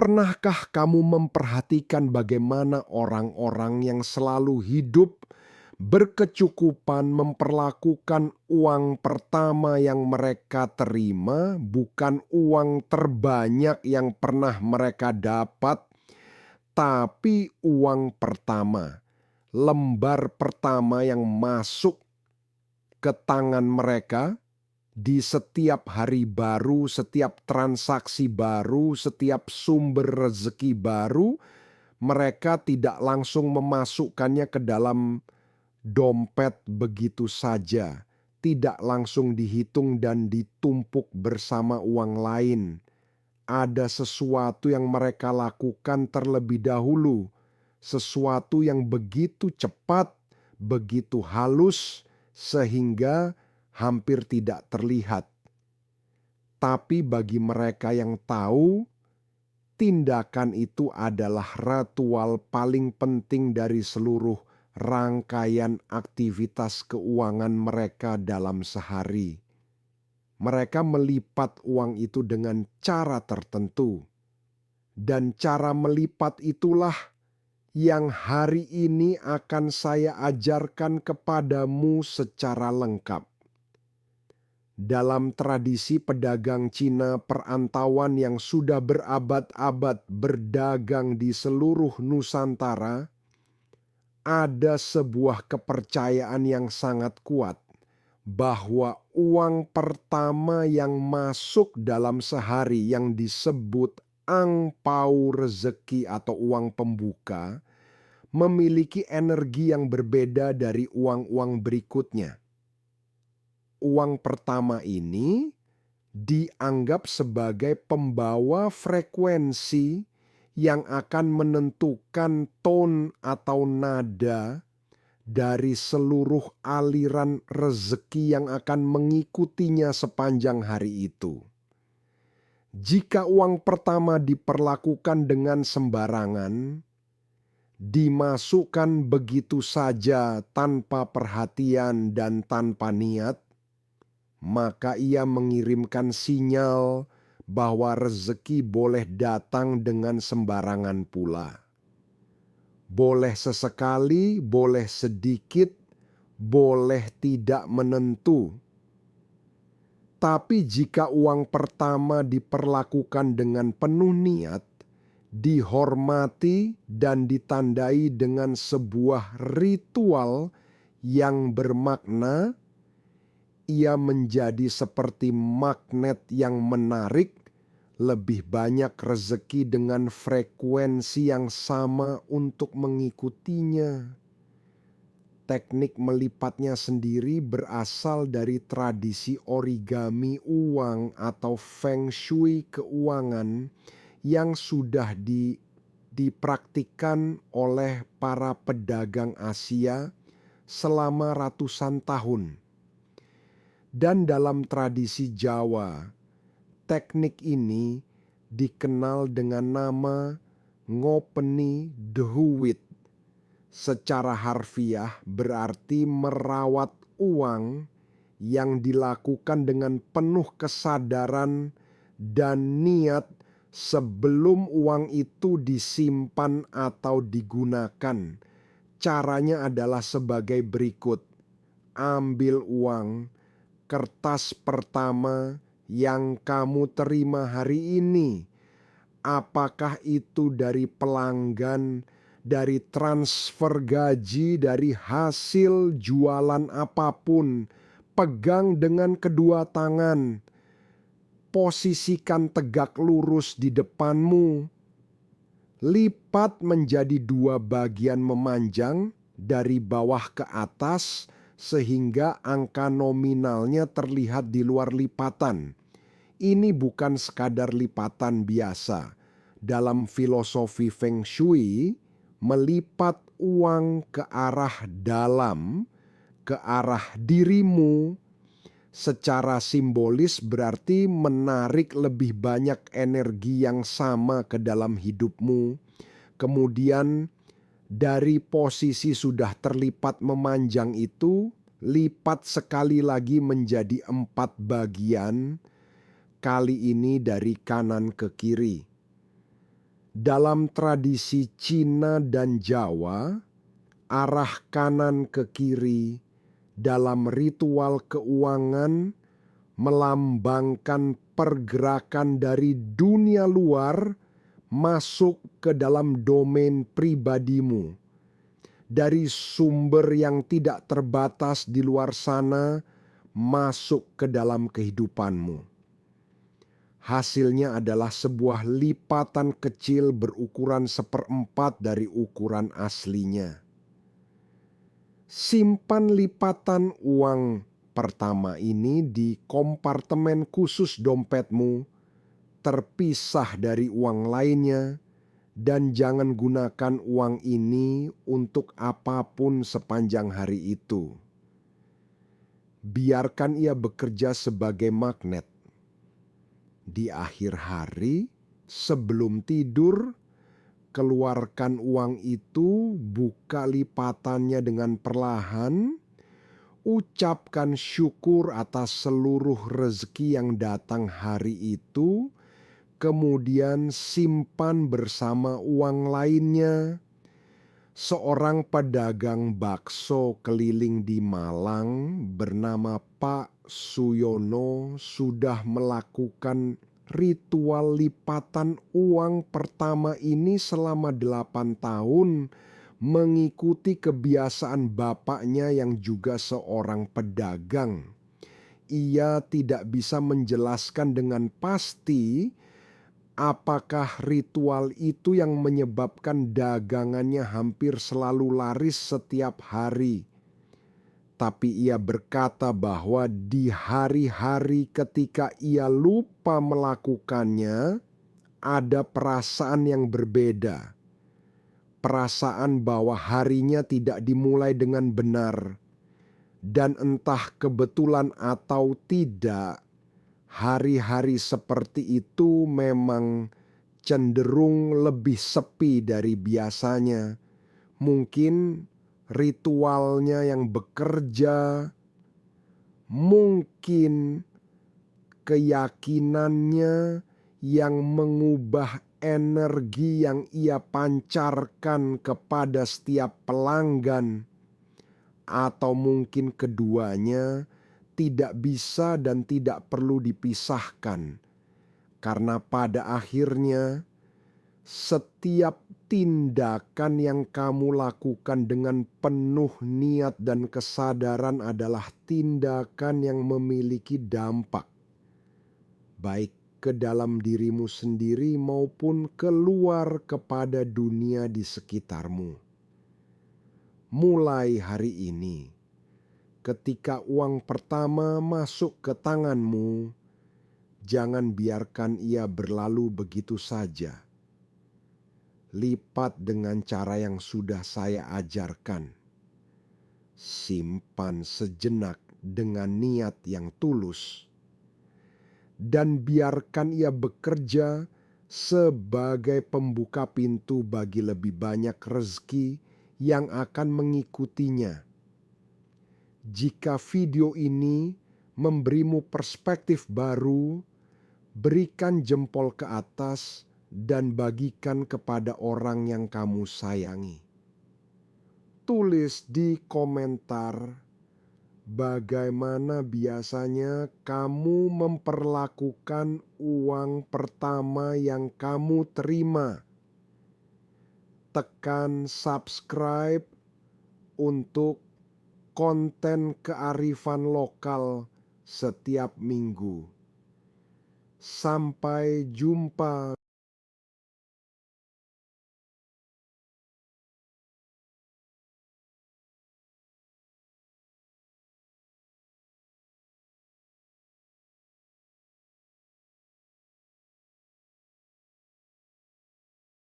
Pernahkah kamu memperhatikan bagaimana orang-orang yang selalu hidup berkecukupan memperlakukan uang pertama yang mereka terima bukan uang terbanyak yang pernah mereka dapat, tapi uang pertama, lembar pertama yang masuk ke tangan mereka di setiap hari baru, setiap transaksi baru, setiap sumber rezeki baru, mereka tidak langsung memasukkannya ke dalam dompet begitu saja, tidak langsung dihitung dan ditumpuk bersama uang lain. Ada sesuatu yang mereka lakukan terlebih dahulu, sesuatu yang begitu cepat, begitu halus, sehingga hampir tidak terlihat. Tapi bagi mereka yang tahu, tindakan itu adalah ritual paling penting dari seluruh rangkaian aktivitas keuangan mereka dalam sehari. Mereka melipat uang itu dengan cara tertentu. Dan cara melipat itulah yang hari ini akan saya ajarkan kepadamu secara lengkap. Dalam tradisi pedagang Cina perantauan yang sudah berabad-abad berdagang di seluruh Nusantara, ada sebuah kepercayaan yang sangat kuat bahwa uang pertama yang masuk dalam sehari yang disebut angpau rezeki atau uang pembuka memiliki energi yang berbeda dari uang-uang berikutnya. Uang pertama ini dianggap sebagai pembawa frekuensi yang akan menentukan tone atau nada dari seluruh aliran rezeki yang akan mengikutinya sepanjang hari itu. Jika uang pertama diperlakukan dengan sembarangan, dimasukkan begitu saja tanpa perhatian dan tanpa niat, maka ia mengirimkan sinyal bahwa rezeki boleh datang dengan sembarangan pula. Boleh sesekali, boleh sedikit, boleh tidak menentu. Tapi jika uang pertama diperlakukan dengan penuh niat, dihormati dan ditandai dengan sebuah ritual yang bermakna, ia menjadi seperti magnet yang menarik lebih banyak rezeki dengan frekuensi yang sama untuk mengikutinya. Teknik melipatnya sendiri berasal dari tradisi origami uang atau feng shui keuangan yang sudah dipraktikkan oleh para pedagang Asia selama ratusan tahun. Dan dalam tradisi Jawa, teknik ini dikenal dengan nama ngopeni dehuwit. Secara harfiah berarti merawat uang yang dilakukan dengan penuh kesadaran dan niat sebelum uang itu disimpan atau digunakan. Caranya adalah sebagai berikut. Ambil uang, kertas pertama yang kamu terima hari ini, apakah itu dari pelanggan, dari transfer gaji, dari hasil jualan apapun, pegang dengan kedua tangan, posisikan tegak lurus di depanmu, lipat menjadi dua bagian memanjang dari bawah ke atas, sehingga angka nominalnya terlihat di luar lipatan. Ini bukan sekadar lipatan biasa. Dalam filosofi Feng Shui, melipat uang ke arah dalam, ke arah dirimu, secara simbolis berarti menarik lebih banyak energi yang sama ke dalam hidupmu. Kemudian dari posisi sudah terlipat memanjang itu, lipat sekali lagi menjadi 4 bagian, kali ini dari kanan ke kiri. Dalam tradisi Cina dan Jawa, arah kanan ke kiri dalam ritual keuangan melambangkan pergerakan dari dunia luar masuk ke dalam domain pribadimu. Dari sumber yang tidak terbatas di luar sana masuk ke dalam kehidupanmu. Hasilnya adalah sebuah lipatan kecil berukuran 1/4 dari ukuran aslinya. Simpan lipatan uang pertama ini di kompartemen khusus dompetmu, terpisah dari uang lainnya, dan jangan gunakan uang ini untuk apapun sepanjang hari itu. Biarkan ia bekerja sebagai magnet. Di akhir hari, sebelum tidur, keluarkan uang itu, buka lipatannya dengan perlahan, ucapkan syukur atas seluruh rezeki yang datang hari itu, kemudian simpan bersama uang lainnya. Seorang pedagang bakso keliling di Malang bernama Pak Suyono sudah melakukan ritual lipatan uang pertama ini selama 8 tahun, mengikuti kebiasaan bapaknya yang juga seorang pedagang. Ia tidak bisa menjelaskan dengan pasti apakah ritual itu yang menyebabkan dagangannya hampir selalu laris setiap hari. Tapi ia berkata bahwa di hari-hari ketika ia lupa melakukannya, ada perasaan yang berbeda. Perasaan bahwa harinya tidak dimulai dengan benar. Dan entah kebetulan atau tidak, hari-hari seperti itu memang cenderung lebih sepi dari biasanya. Mungkin ritualnya yang bekerja, mungkin keyakinannya yang mengubah energi yang ia pancarkan kepada setiap pelanggan, atau mungkin keduanya tidak bisa dan tidak perlu dipisahkan, karena pada akhirnya setiap tindakan yang kamu lakukan dengan penuh niat dan kesadaran adalah tindakan yang memiliki dampak, baik ke dalam dirimu sendiri maupun keluar kepada dunia di sekitarmu. Mulai hari ini, ketika uang pertama masuk ke tanganmu, jangan biarkan ia berlalu begitu saja. Lipat dengan cara yang sudah saya ajarkan. Simpan sejenak dengan niat yang tulus, dan biarkan ia bekerja sebagai pembuka pintu bagi lebih banyak rezeki yang akan mengikutinya. Jika video ini memberimu perspektif baru, berikan jempol ke atas dan bagikan kepada orang yang kamu sayangi. Tulis di komentar bagaimana biasanya kamu memperlakukan uang pertama yang kamu terima. Tekan subscribe untuk konten kearifan lokal setiap minggu. Sampai jumpa.